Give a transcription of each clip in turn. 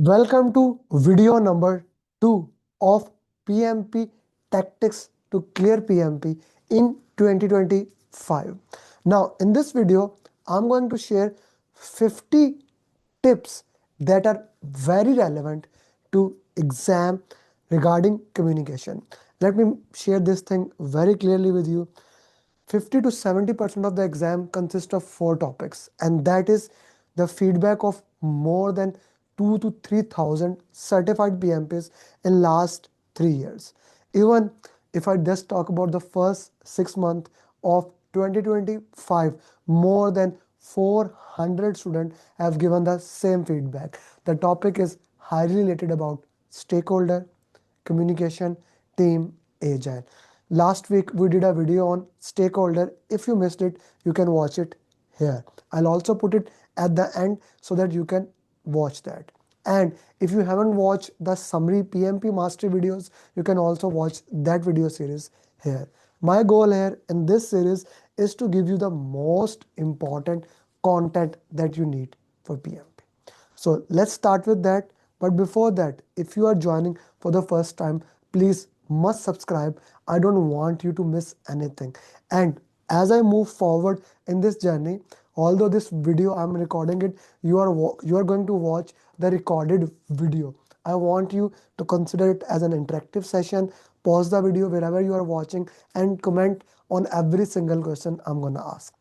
Welcome to video number 2 of PMP Tactics to Clear PMP in 2025. Now, in this video, I'm going to share 50 tips that are very relevant to exam regarding communication. Let me share this thing very clearly with you. 50 to 70% of the exam consists of 4 topics, and that is the feedback of more than 2 to 3,000 certified PMPs in last 3 years. Even if I just talk about the first 6 months of 2025, more than 400 students have given the same feedback. The topic is highly related about stakeholder, communication, team, agile. Last week we did a video on stakeholder. If you missed it, you can watch it here. I'll also put it at the end so that you can watch that. And if you haven't watched the summary PMP mastery videos, you can also watch that video series here. My goal here in this series is to give you the most important content that you need for PMP. So let's start with that. But before that, if you are joining for the first time, please must subscribe. I don't want you to miss anything. And as I move forward in this journey, although this video I'm recording it, you are going to watch the recorded video. I want you to consider it as an interactive session. Pause the video wherever you are watching and comment on every single question I'm gonna ask.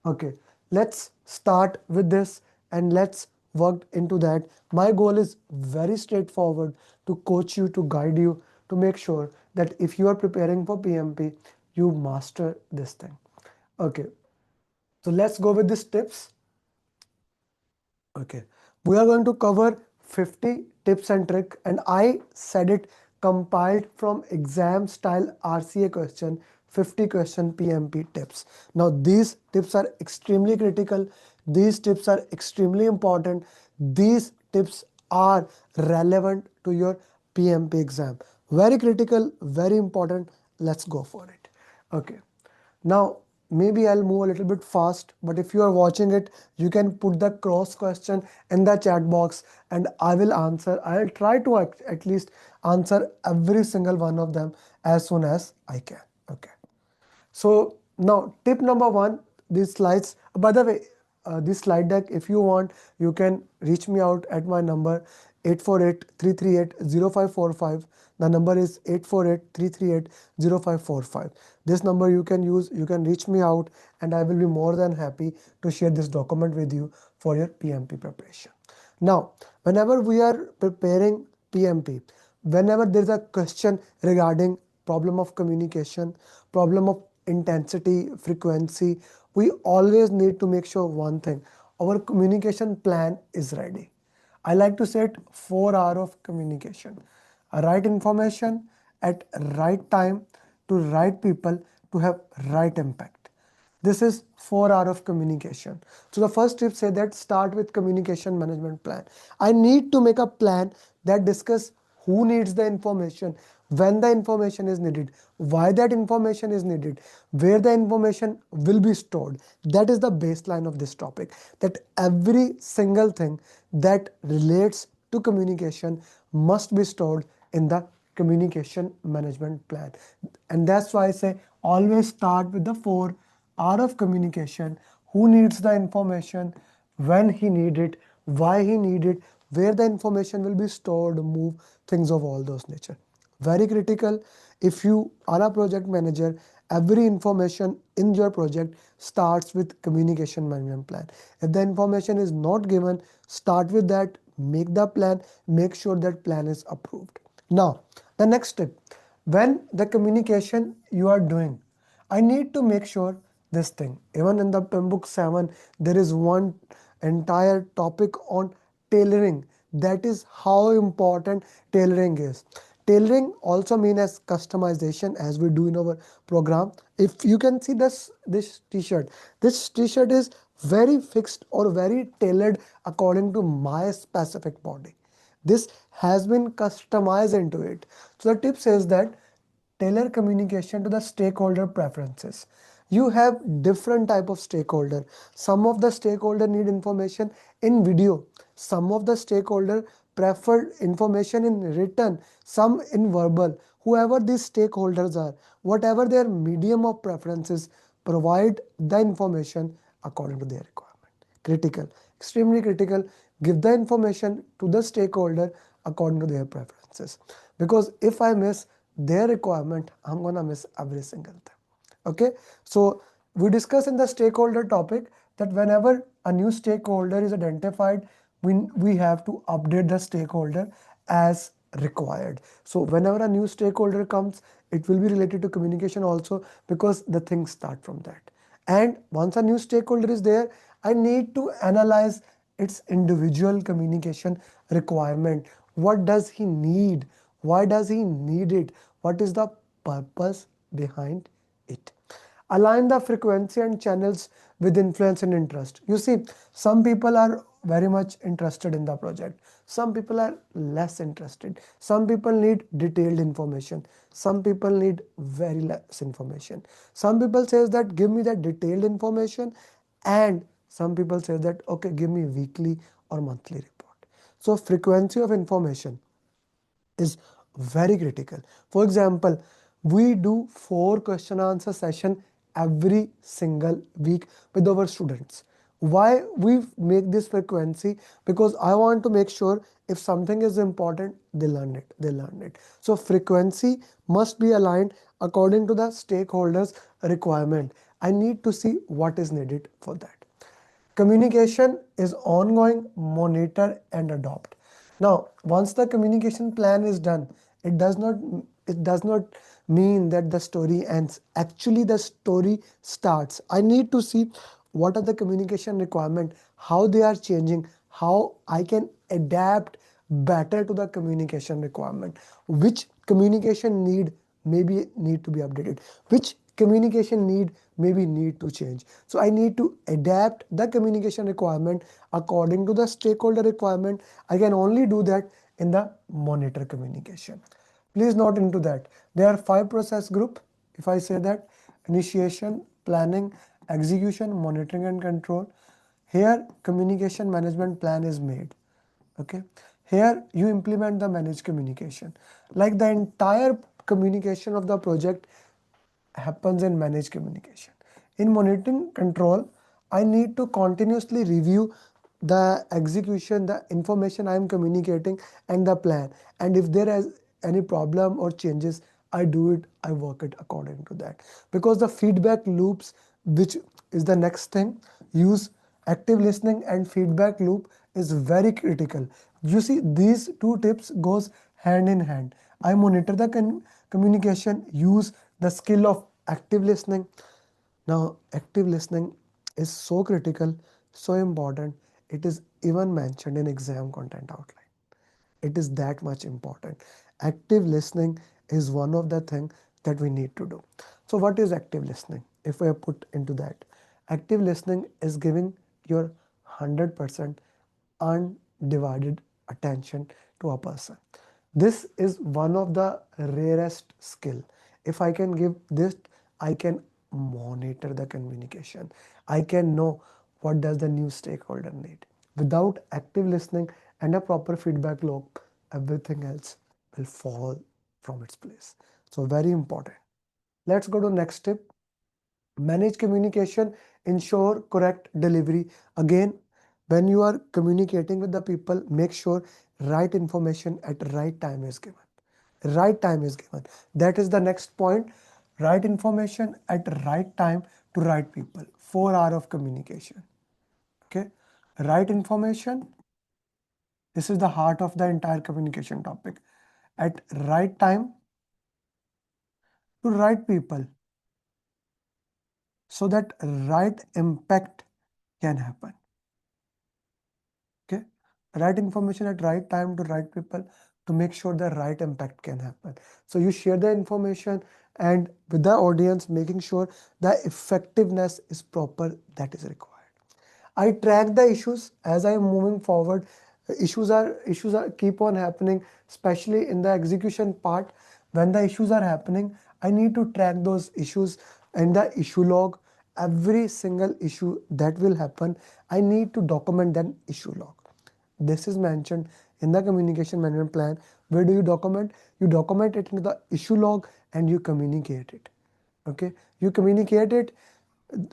Okay, let's start with this and let's work into that. My goal is very straightforward: to coach you, to guide you, to make sure that if you are preparing for PMP, you master this thing. Okay, so let's go with these tips. Okay, we are going to cover 50 tips and trick, and I said it compiled from exam style RCA question, 50 question PMP tips. Now these tips are extremely critical. These tips are extremely important. These tips are relevant to your PMP exam. Very critical, very important. Let's go for it. Okay. Now, maybe I'll move a little bit fast, but if you are watching it, you can put the cross question in the chat box and I will answer. I'll try to at least answer every single one of them as soon as I can. Okay. So now tip number 1, these slides, by the way, this slide deck, if you want, you can reach me out at my number 848-338-0545. The number is 848-338-0545. This number you can use, you can reach me out, and I will be more than happy to share this document with you for your PMP preparation. Now, whenever we are preparing PMP, whenever there is a question regarding problem of communication, problem of intensity, frequency, we always need to make sure one thing: our communication plan is ready. I like to set 4 hours of communication. Right information at right time to right people to have right impact. This is 4 hours of communication. So the first tip say that start with communication management plan. I need to make a plan that discuss who needs the information, when the information is needed, why that information is needed, where the information will be stored. That is the baseline of this topic, that every single thing that relates to communication must be stored in the communication management plan. And that's why I say always start with the 4 hours of communication: who needs the information, when he need it, why he need it, where the information will be stored, move, things of all those nature. Very critical. If you are a project manager, every information in your project starts with communication management plan. If the information is not given, start with that, make the plan, make sure that plan is approved. Now, the next step: when the communication you are doing, I need to make sure this thing. Even in the PIM book 7, there is one entire topic on tailoring. That is how important tailoring is. Tailoring also mean as customization, as we do in our program. If you can see this t-shirt, this t-shirt is very fixed or very tailored according to my specific body. This has been customized into it. So the tip says that tailor communication to the stakeholder preferences. You have different type of stakeholder. Some of the stakeholder need information in video. Some of the stakeholder prefer information in written, some in verbal. Whoever these stakeholders are, whatever their medium of preferences, provide the information according to their requirement. Critical, extremely critical. Give the information to the stakeholder according to their preferences, because if I miss their requirement, I'm gonna miss every single thing. Okay, so we discuss in the stakeholder topic that whenever a new stakeholder is identified, we have to update the stakeholder as required. So whenever a new stakeholder comes, it will be related to communication also, because the things start from that. And once a new stakeholder is there, I need to analyze its individual communication requirement. What does he need? Why does he need it? What is the purpose behind it? Align the frequency and channels with influence and interest. You see, some people are very much interested in the project. Some people are less interested. Some people need detailed information. Some people need very less information. Some people says that give me that detailed information, and some people say that okay, give me weekly or monthly report. So frequency of information is very critical. For example, we do 4 question answer session every single week with our students. Why we make this frequency? Because I want to make sure if something is important, they learn it. So frequency must be aligned according to the stakeholders requirement. I need to see what is needed for that. Communication is ongoing, monitor and adopt. Now, once the communication plan is done, it does not mean that the story ends. Actually, the story starts. I need to see what are the communication requirement, how they are changing, how I can adapt better to the communication requirement, which communication maybe need to be updated, which communication maybe need to change. So I need to adapt the communication requirement according to the stakeholder requirement. I can only do that in the monitor communication. Please note into that there are 5 process group. If I say that initiation, planning, execution, monitoring and control, here communication management plan is made. Okay, here you implement the managed communication, like the entire communication of the project happens in managed communication. In monitoring control, I need to continuously review the execution, the information I am communicating and the plan, and if there is any problem or changes, I do it, I work it according to that. Because the feedback loops, which is the next thing, use active listening and feedback loop is very critical. You see, these 2 tips goes hand in hand. I monitor the communication, use the skill of active listening. Now, active listening is so critical, so important. It is even mentioned in exam content outline. It is that much important. Active listening is one of the things that we need to do. So what is active listening? If we put into that, active listening is giving your 100% undivided attention to a person. This is one of the rarest skill. If I can give this, I can monitor the communication. I can know what does the new stakeholder need. Without active listening and a proper feedback loop, everything else will fall from its place. So very important. Let's go to next tip. Manage communication, ensure correct delivery. Again, when you are communicating with the people, make sure right information at right time is given. Right time is given. That is the next point. Right information at right time to right people. 4 hours of communication. Okay. Right information. This is the heart of the entire communication topic. At right time to right people, so that right impact can happen. Okay, right information at right time to right people to make sure the right impact can happen. So you share the information and with the audience, making sure the effectiveness is proper, that is required. I track the issues as I am moving forward. Issues are keep on happening, especially in the execution part. When the issues are happening, I need to track those issues in the issue log. Every single issue that will happen, I need to document that issue log. This is mentioned in the communication management plan. Where do you document? You document it into the issue log and you communicate it. Okay, you communicate it,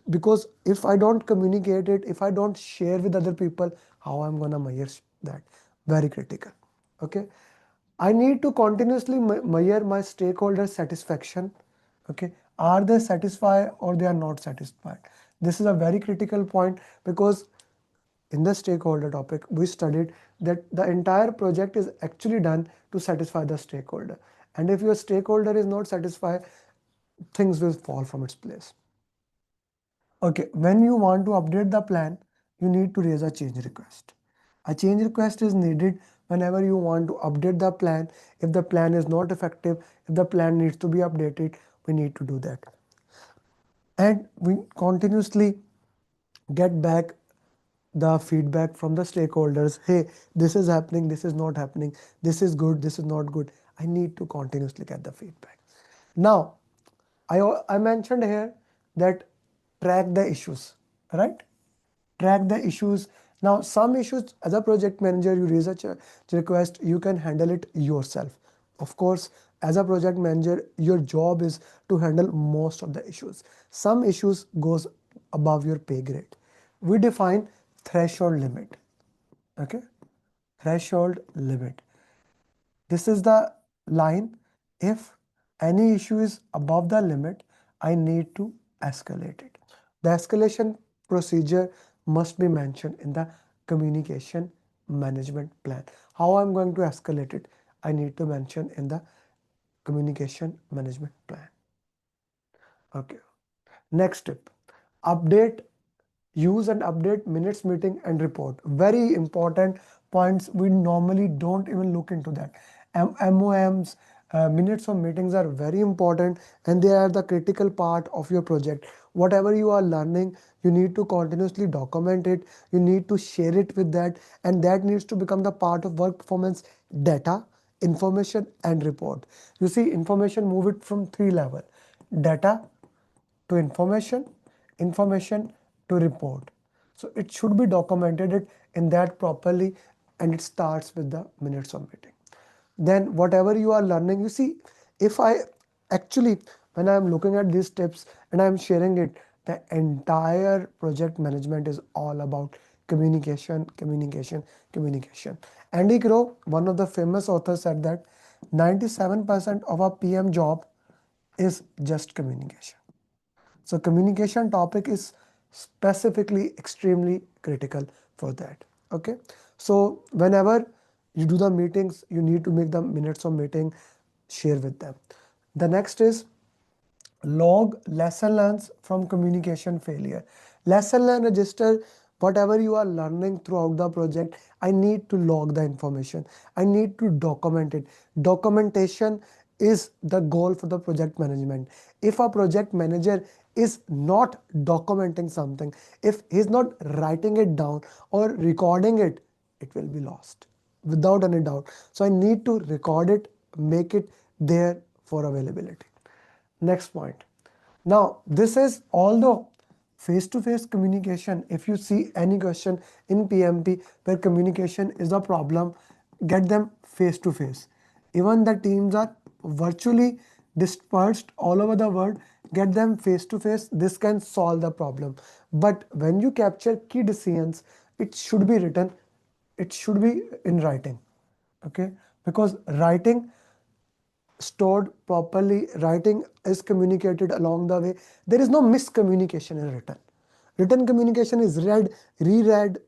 because if I don't communicate it, if I don't share with other people, how I'm gonna measure that? Very critical. Okay, I need to continuously measure my stakeholder satisfaction. Okay, are they satisfied or they are not satisfied? This is a very critical point, because in the stakeholder topic we studied that the entire project is actually done to satisfy the stakeholder, and if your stakeholder is not satisfied, things will fall from its place. Okay, when you want to update the plan, you need to raise a change request. A change request is needed whenever you want to update the plan. If the plan is not effective, if the plan needs to be updated, we need to do that. And we continuously get back the feedback from the stakeholders. Hey, this is happening, this is not happening, this is good, this is not good. I need to continuously get the feedback. Now, I mentioned here that track the issues, right? Track the issues. Now, some issues as a project manager, you raise a request, you can handle it yourself. Of course, as a project manager, your job is to handle most of the issues. Some issues goes above your pay grade. We define threshold limit. Okay, threshold limit. This is the line. If any issue is above the limit, I need to escalate it. The escalation procedure must be mentioned in the communication management plan. How I'm going to escalate it, I need to mention in the communication management plan. Okay. Next tip, update, use and update minutes, meeting and report. Very important points. We normally don't even look into that. MOMs, minutes of meetings are very important, and they are the critical part of your project. Whatever you are learning, you need to continuously document it. You need to share it with that, and that needs to become the part of work performance data, information and report. You see, information, move it from 3 level: data to information, information to report. So it should be documented in that properly, and it starts with the minutes of meeting. Then whatever you are learning, you see, if I actually, when I am looking at these tips and I am sharing it, the entire project management is all about communication, communication, communication. Andy Grove, one of the famous authors, said that 97% of a PM job is just communication. So communication topic is specifically extremely critical for that. Okay. So whenever you do the meetings, you need to make the minutes of meeting, share with them. The next is log lesson learns from communication failure. Lesson learn register whatever you are learning throughout the project. I need to log the information. I need to document it. Documentation is the goal for the project management. If a project manager is not documenting something, if he's not writing it down or recording it, it will be lost without any doubt. So I need to record it, make it there for availability. Next point. Now, this is, although face-to-face communication, if you see any question in PMP where communication is a problem, get them face-to-face. Even the teams are virtually dispersed all over the world, get them face-to-face. This can solve the problem. But when you capture key decisions, it should be written, it should be in writing. Okay, because writing stored properly, writing is communicated along the way. There is no miscommunication in written. Written communication is read, reread,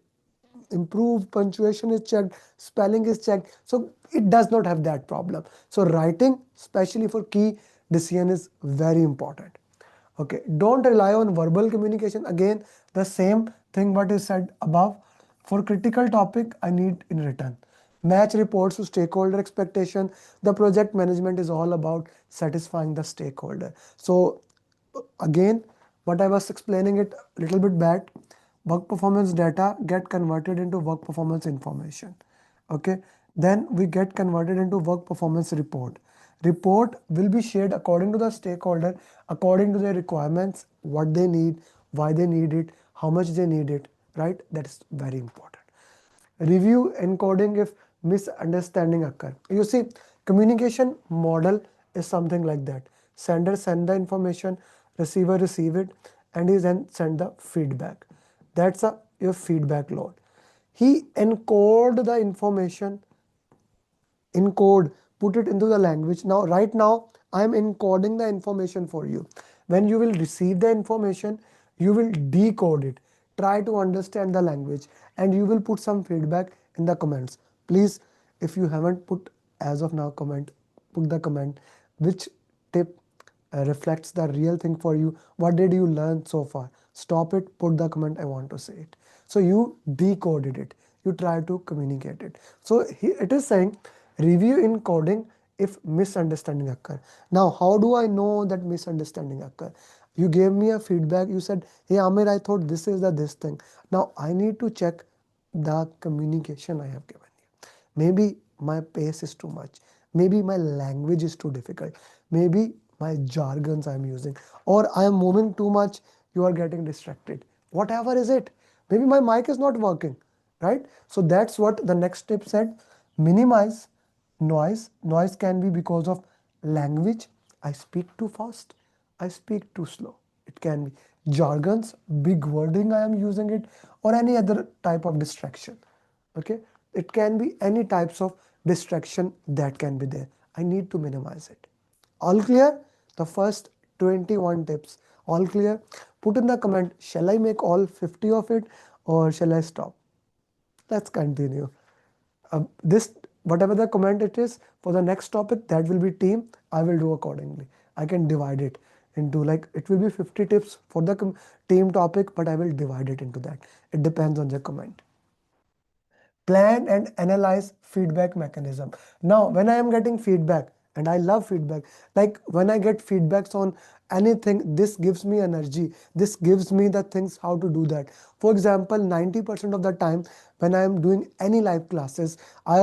improved, punctuation is checked, spelling is checked. So it does not have that problem. So writing, especially for key decision, is very important. Okay, don't rely on verbal communication. Again, the same thing what is said above. For critical topic, I need in written. Match reports to stakeholder expectation. The project management is all about satisfying the stakeholder. So again, what I was explaining it a little bit bad. Work performance data get converted into work performance information. Okay, then we get converted into work performance report. Report will be shared according to the stakeholder, according to their requirements, what they need, why they need it, how much they need it, right? That is very important. Review encoding if misunderstanding occur. You see, communication model is something like that. Sender send the information, receiver receive it, and he then send the feedback. That's your feedback load. He encode the information, encode, put it into the language. Now right now I am encoding the information for you. When you will receive the information, you will decode it, try to understand the language, and you will put some feedback in the comments. Please, if you haven't put as of now comment, put the comment which tip reflects the real thing for you. What did you learn so far? Stop it, put the comment, I want to say it. So you decoded it, you try to communicate it. So it is saying review in coding if misunderstanding occur. Now how do I know that misunderstanding occur? You gave me a feedback, you said, hey Amer, I thought this is the this thing. Now I need to check the communication I have given you. Maybe my pace is too much, maybe my language is too difficult, maybe my jargons I'm using, or I am moving too much, you are getting distracted. Whatever is it, maybe my mic is not working, right? So that's what the next tip said. Minimize noise. Noise can be because of language. I speak too fast, I speak too slow. It can be jargons, big wording I am using it, or any other type of distraction. Okay, it can be any types of distraction that can be there. I need to minimize it. All clear? The first 21 tips. All clear? Put in the comment, shall I make all 50 of it or shall I stop? Let's continue. This, whatever the comment it is for the next topic, that will be team. I will do accordingly. I can divide it into, like, it will be 50 tips for the team topic, but I will divide it into that. It depends on the comment. Plan and analyze feedback mechanism. Now when I am getting feedback, and I love feedback, like when I get feedbacks on anything, this gives me energy, this gives me the things how to do that. For example, 90% of the time when I am doing any live classes, I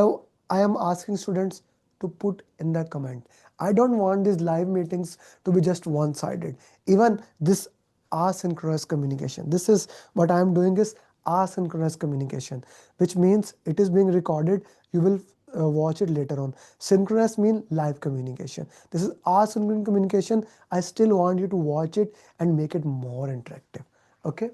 am asking students to put in the comment. I don't want these live meetings to be just one-sided. Even this asynchronous communication, this is what I am doing is asynchronous communication, which means it is being recorded, you will watch it later on. Synchronous mean live communication. This is asynchronous communication. I still want you to watch it and make it more interactive. Okay,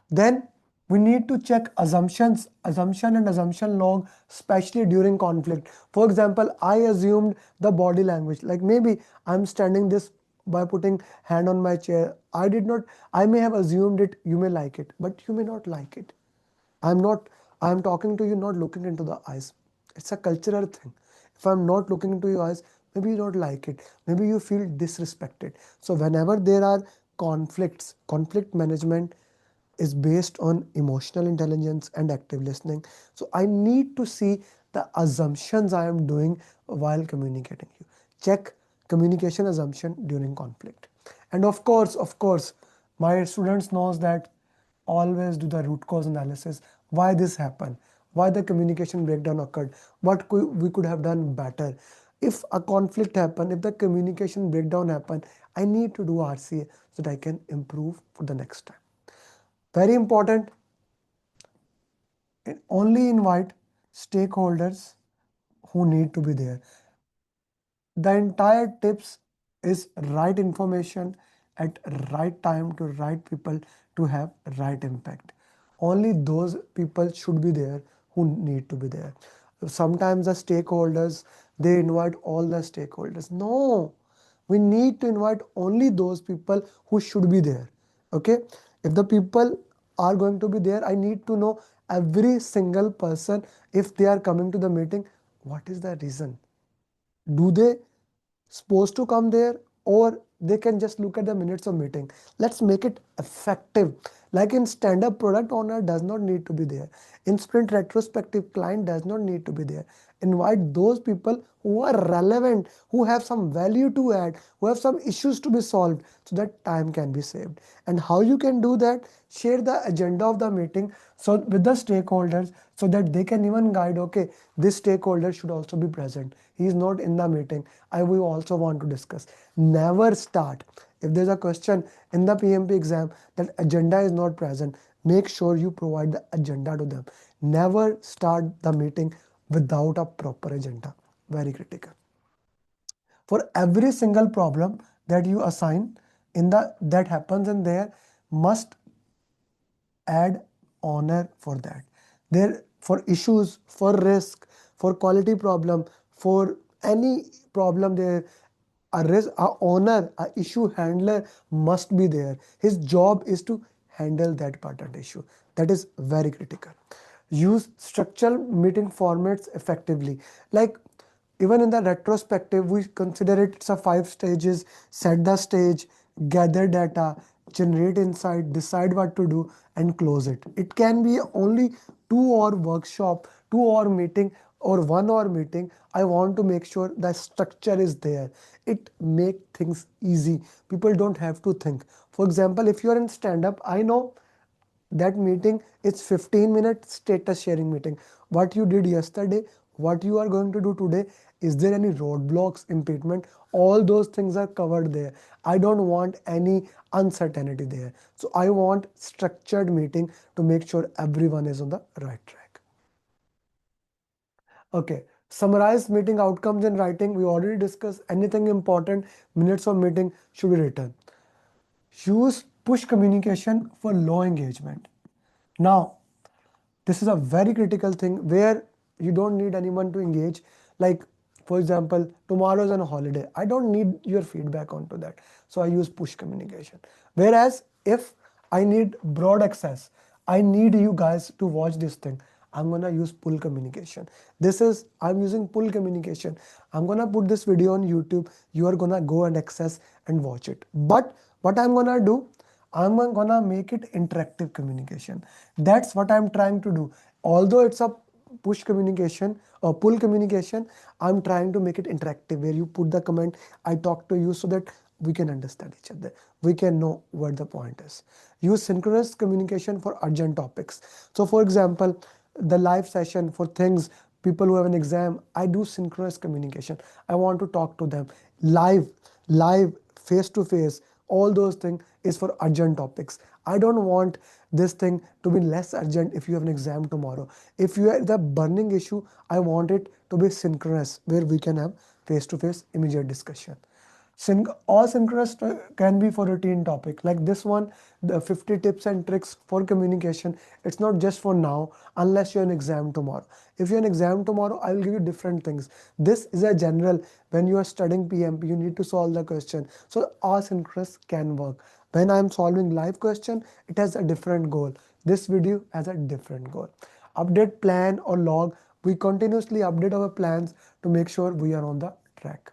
then we need to check assumption and assumption log, especially during conflict. For example, I assumed the body language, like maybe I'm standing this by putting hand on my chair. I did not, I may have assumed it, you may like it, but you may not like it. I'm talking to you, not looking into the eyes. It's a cultural thing. If I'm not looking into your eyes, maybe you don't like it, maybe you feel disrespected. So whenever there are conflicts, conflict management is based on emotional intelligence and active listening. So I need to see the assumptions I am doing while communicating you. Check communication assumption during conflict. And of course, my students knows that always do the root cause analysis. Why this happened? Why the communication breakdown occurred? What we could have done better? If a conflict happened, if the communication breakdown happened, I need to do RCA so that I can improve for the next time. Very important, only invite stakeholders who need to be there. The entire tips is right information at right time to right people to have right impact. Only those people should be there who need to be there. Sometimes the stakeholders, they invite all the stakeholders. No, we need to invite only those people who should be there. Okay, if the people are going to be there, I need to know every single person. If they are coming to the meeting, what is the reason? Do they supposed to come there, or they can just look at the minutes of meeting? Let's make it effective. Like in stand-up, product owner does not need to be there. In sprint retrospective, client does not need to be there. Invite those people who are relevant, who have some value to add, who have some issues to be solved, so that time can be saved. And how you can do that? Share the agenda of the meeting so with the stakeholders, so that they can even guide, okay, this stakeholder should also be present, he is not in the meeting, I will also want to discuss. Never start, if there's a question in the PMP exam that agenda is not present, make sure you provide the agenda to them. Never start the meeting without a proper agenda. Very critical. For every single problem that you assign in the that happens in there, must add honor for that. There for issues, for risk, for quality problem, for any problem there, a risk, a owner, a issue handler must be there. His job is to handle that part of the issue. That is very critical. Use structural meeting formats effectively. Like even in the retrospective, we consider it's a 5 stages: set the stage, gather data, generate insight, decide what to do, and close it. It can be only 2 hour workshop, 2 hour meeting, or 1 hour meeting. I want to make sure the structure is there. It make things easy. People don't have to think. For example, if you are in stand-up, I know that meeting is 15-minute status sharing meeting. What you did yesterday, what you are going to do today, is there any roadblocks, impediment? All those things are covered there. I don't want any uncertainty there. So I want structured meeting to make sure everyone is on the right track. Okay, summarize meeting outcomes in writing. We already discussed. Anything important, minutes of meeting should be written. Use push communication for low engagement. Now, this is a very critical thing where you don't need anyone to engage. Like, for example, tomorrow is on a holiday. I don't need your feedback onto that. So I use push communication. Whereas if I need broad access, I need you guys to watch this thing, I'm gonna use pull communication. I'm using pull communication. I'm gonna put this video on YouTube. You are gonna go and access and watch it. But what I'm gonna do, I'm gonna make it interactive communication. That's what I'm trying to do. Although it's a push communication or pull communication, I'm trying to make it interactive, where you put the comment, I talk to you, so that we can understand each other. We can know what the point is. Use synchronous communication for urgent topics. So for example, the live session for things, people who have an exam, I do synchronous communication. I want to talk to them live, face to face. All those things is for urgent topics. I don't want this thing to be less urgent if you have an exam tomorrow. If you have the burning issue, I want it to be synchronous, where we can have face to face immediate discussion. Asynchronous can be for routine topic like this one, the 50 tips and tricks for communication. It's not just for now, unless you're an exam tomorrow. If you're an exam tomorrow, I will give you different things. This is a general. When you are studying PMP, you need to solve the question. So asynchronous can work. When I'm solving live question, it has a different goal. This video has a different goal. Update plan or log. We continuously update our plans to make sure we are on the track.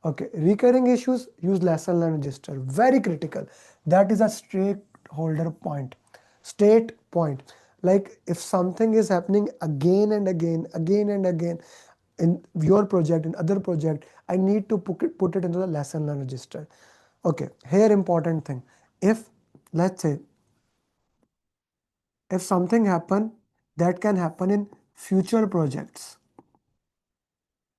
Okay, recurring issues, use lesson learned register. Very critical. That is a stakeholder point. State point. Like if something is happening again and again in your project, in other project, I need to put it into the lesson learned register. Okay, here important thing. If let's say if something happen that can happen in future projects,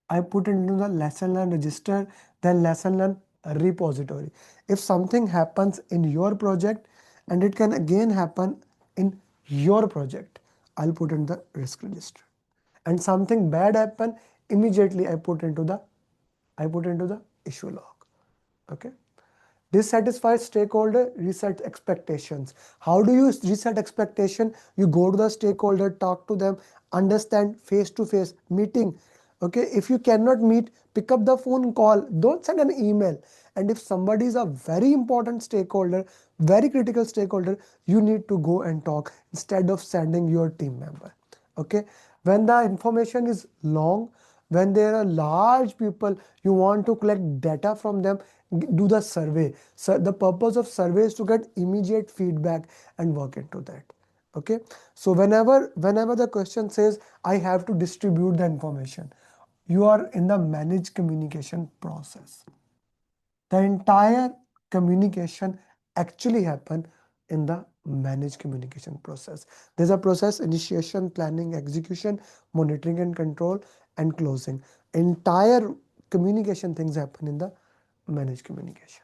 I put it into the lesson learn register, then lesson learn repository. If something happens in your project and it can again happen in your project, I'll put in the risk register. And something bad happen, immediately I put into the issue log. Okay. Dissatisfied stakeholder, reset expectations. How do you reset expectation? You go to the stakeholder, talk to them, understand face to face meeting. Okay, if you cannot meet, pick up the phone, call, don't send an email. And if somebody is a very important stakeholder, very critical stakeholder, you need to go and talk instead of sending your team member. Okay, when the information is long, when there are large people, you want to collect data from them, do the survey. So the purpose of survey is to get immediate feedback and work into that. Okay, so whenever the question says I have to distribute the information, you are in the managed communication process. The entire communication actually happen in the managed communication process. There's a process: initiation, planning, execution, monitoring and control, and closing. Entire communication things happen in the managed communication.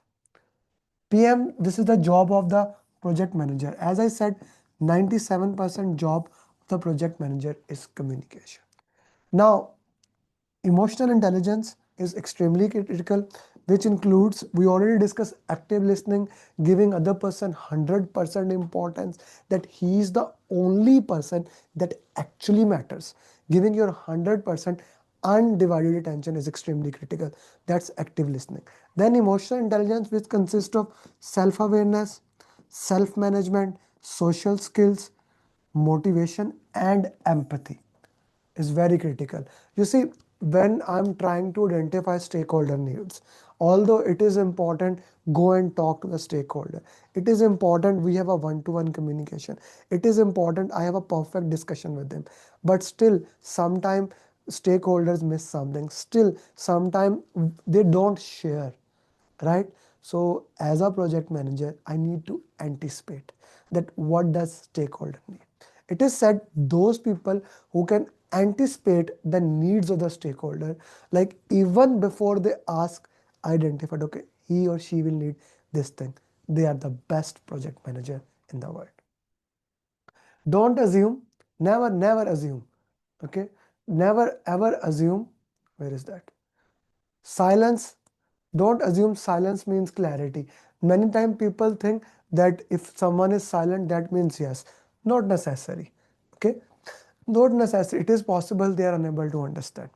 PM, this is the job of the project manager. As I said, 97% job the project manager is communication. Now, emotional intelligence is extremely critical, which includes, we already discussed active listening, giving other person 100% importance, that he is the only person that actually matters. Giving your 100% undivided attention is extremely critical. That's active listening. Then emotional intelligence, which consists of self-awareness, self-management, social skills, motivation, and empathy is very critical. You see, when I'm trying to identify stakeholder needs, although it is important, go and talk to the stakeholder. It is important we have a one-to-one communication. It is important I have a perfect discussion with them. But still, sometimes stakeholders miss something. Still, sometimes they don't share, right? So as a project manager, I need to anticipate that what does stakeholder need. It is said those people who can anticipate the needs of the stakeholder, like even before they ask, identified, okay, he or she will need this thing, they are the best project manager in the world. Don't assume, never assume, okay? Never ever assume. Where is that? Silence. Don't assume silence means clarity. Many times people think that if someone is silent, that means yes. Not necessary. Okay? Not necessary. It is possible they are unable to understand.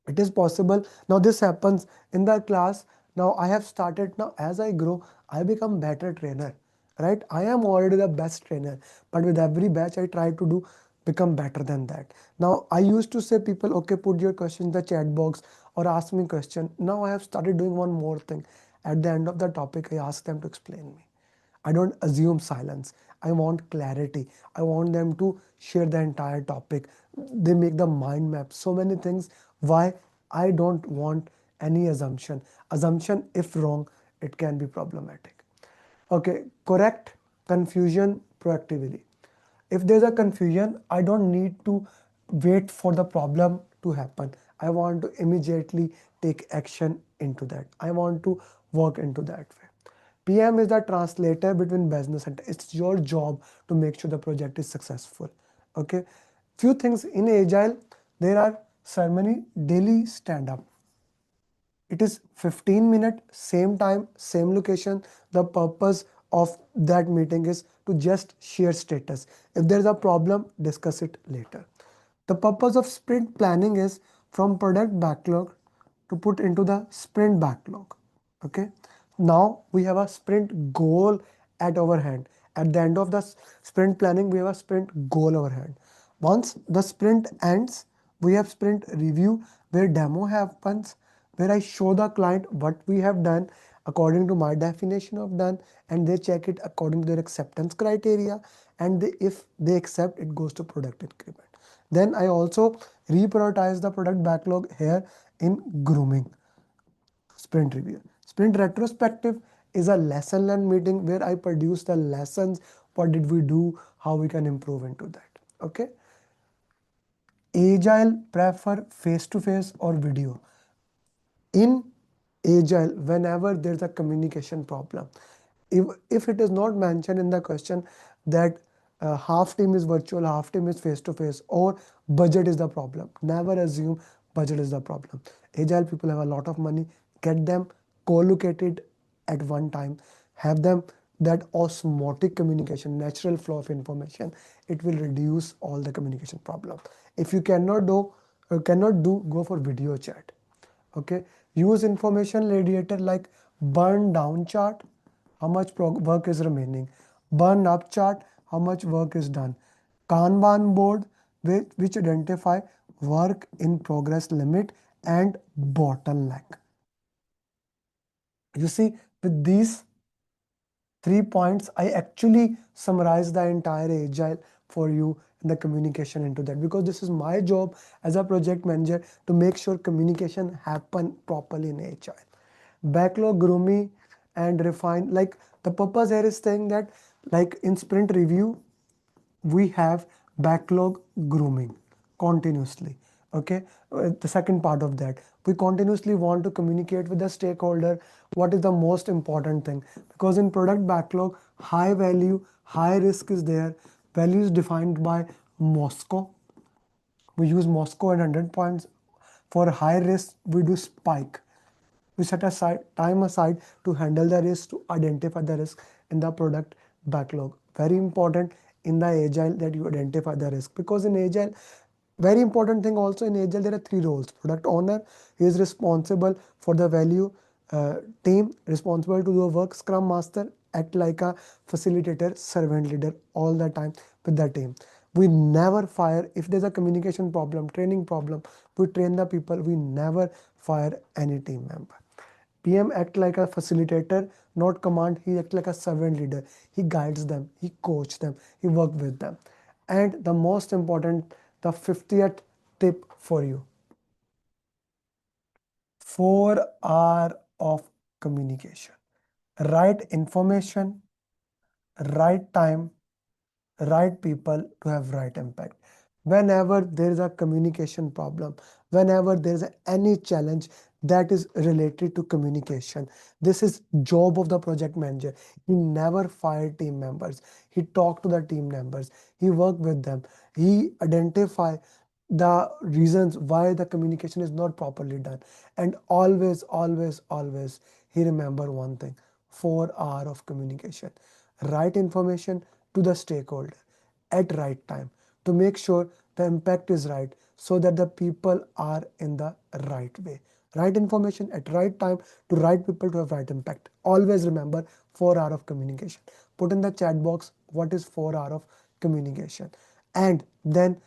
It is possible. Now this happens in the class. Now I have started. Now as I grow, I become better trainer. Right? I am already the best trainer. But with every batch I try to do become better than that. Now I used to say people, okay, put your question in the chat box or ask me question. Now I have started doing one more thing. At the end of the topic, I ask them to explain me. I don't assume silence. I want clarity. I want them to share the entire topic. They make the mind map. So many things. Why? I don't want any assumption. Assumption, if wrong, it can be problematic. Okay, correct confusion proactively. If there's a confusion, I don't need to wait for the problem to happen. I want to immediately take action into that. I want to work into that way. PM is the translator between business and it's your job to make sure the project is successful. Okay. Few things in Agile, there are ceremony, daily stand up. It is 15 minutes, same time, same location. The purpose of that meeting is to just share status. If there is a problem, discuss it later. The purpose of sprint planning is from product backlog to put into the sprint backlog. Okay. Now we have a sprint goal at our hand. At the end of the sprint planning, we have a sprint goal our hand. Once the sprint ends, we have sprint review where demo happens, where I show the client what we have done according to my definition of done, and they check it according to their acceptance criteria, and if they accept, it goes to product increment. Then I also reprioritize the product backlog here in grooming. Sprint review. Sprint retrospective is a lesson learned meeting where I produce the lessons, what did we do, how we can improve into that. Okay. Agile prefer face-to-face or video. In Agile, whenever there's a communication problem, if it is not mentioned in the question that half team is virtual, half team is face-to-face, or budget is the problem, never assume budget is the problem. Agile people have a lot of money, get them co-located at one time, have them that osmotic communication, natural flow of information. It will reduce all the communication problem. If you cannot do, go for video chat. Okay, use information radiator like burn down chart, how much work is remaining, burn up chart, how much work is done, Kanban board which identify work in progress limit and bottleneck. You see, with these 3 points, I actually summarize the entire Agile for you and the communication into that, because this is my job as a project manager to make sure communication happen properly in Agile. Backlog, grooming, and refine. Like the purpose here is saying that, like in sprint review, we have backlog grooming continuously. Okay, the second part of that, we continuously want to communicate with the stakeholder what is the most important thing, because in product backlog, high value high risk is there. Value is defined by Moscow. We use Moscow and 100 points. For high risk, we do spike. We set aside time aside to handle the risk, to identify the risk in the product backlog. Very important in the Agile that you identify the risk, because in Agile, very important thing also in Agile, there are three roles. Product owner is responsible for the value, team responsible to do work, Scrum Master act like a facilitator, servant leader all the time with the team. We never fire if there's a communication problem, training problem. We train the people. We never fire any team member. PM act like a facilitator, not command. He act like a servant leader. He guides them. He coach them. He work with them. And the most important, the 50th tip for you: 4 hours of communication. Right information, right time, right people to have right impact. Whenever there is a communication problem, whenever there is any challenge that is related to communication, this is job of the project manager. He never fire team members. He talk to the team members. He work with them. He identify the reasons why the communication is not properly done. And always, always, always, he remember one thing: 4 hours of communication. Right information to the stakeholder at right time to make sure the impact is right, so that the people are in the right way. Right information at right time to right people to have right impact. Always remember 4 hours of communication. Put in the chat box what is 4 hours of communication. And then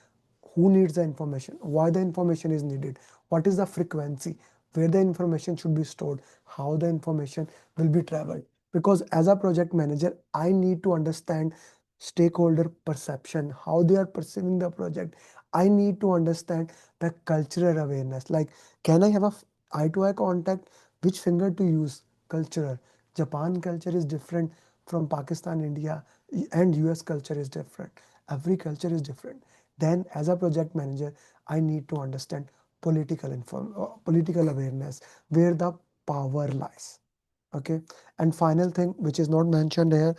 who needs the information, why the information is needed, what is the frequency, where the information should be stored, how the information will be traveled. Because as a project manager, I need to understand stakeholder perception, how they are perceiving the project. I need to understand the cultural awareness, like can I have a eye to eye contact, which finger to use. Cultural, Japan culture is different from Pakistan, India, and US culture is different. Every culture is different. Then as a project manager, I need to understand political awareness, where the power lies. Okay. And final thing which is not mentioned here: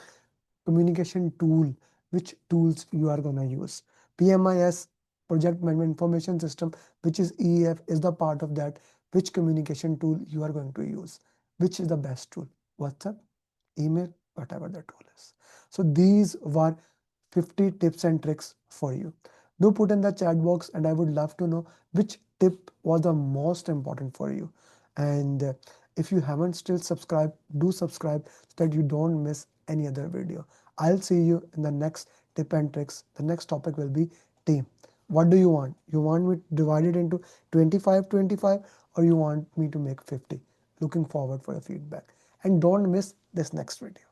communication tool, which tools you are going to use. PMIS, project management information system, which is EF, is the part of that. Which communication tool you are going to use, which is the best tool: WhatsApp, email, whatever the tool is. So these were 50 tips and tricks for you. Do put in the chat box, and I would love to know which tip was the most important for you. And if you haven't still subscribed, do subscribe so that you don't miss any other video. I'll see you in the next tip and tricks. The next topic will be team. What do you want? You want me divided into 25-25, or you want me to make 50? Looking forward for your feedback. And don't miss this next video.